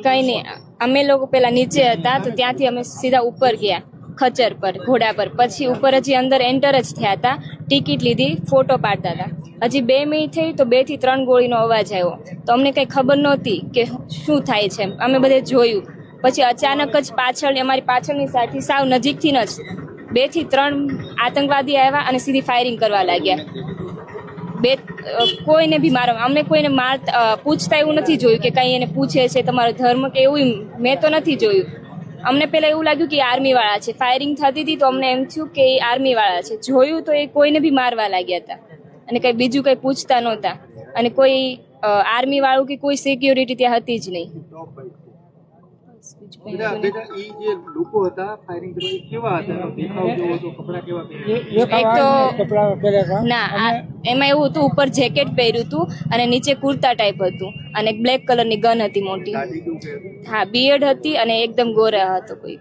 કઈ નહીં, અમે લોકો પેલા નીચે હતા તો ત્યાંથી અમે સીધા ઉપર ગયા ખચર પર, ઘોડા પર. પછી ઉપર હજી અંદર એન્ટર જ થયા હતા, ટિકિટ લીધી, ફોટો પાડતા હતા. હજી 2 મિનિટ થઈ તો 2 થી 3 ગોળીનો અવાજ આવ્યો. તો અમને કઈ ખબર નહોતી કે શું થાય છે. અમે બધે જોયું. પછી અચાનક જ પાછળ, અમારી પાછળની સાઈડથી સાવ નજીકથી જ 2 થી 3 આતંકવાદી આવ્યા અને સીધી ફાયરિંગ કરવા લાગ્યા. કોઈને બી મારવા, અમને કોઈને પૂછતા એવું નથી જોયું કે કઈ એને પૂછે છે તમારો ધર્મ કે એવું, મેં તો નથી જોયું. અમને પેલા એવું લાગ્યું કે આર્મી વાળા છે. ફાયરિંગ થતી હતી તો અમને એમ થયું કે એ આર્મી વાળા છે. જોયું તો એ કોઈને બી મારવા લાગ્યા હતા અને કઈ બીજું કઈ પૂછતા નહોતા. અને કોઈ આર્મી વાળું કે કોઈ સિક્યોરિટી ત્યાં હતી જ નહીં. ના, એમાં એવું હતું, ઉપર જેકેટ પહેર્યું હતું અને નીચે કુર્તા ટાઈપ હતું અને બ્લેક કલરની ગન હતી મોટી. હા, બિયર્ડ હતી અને એકદમ ગોરા હતો કોઈ.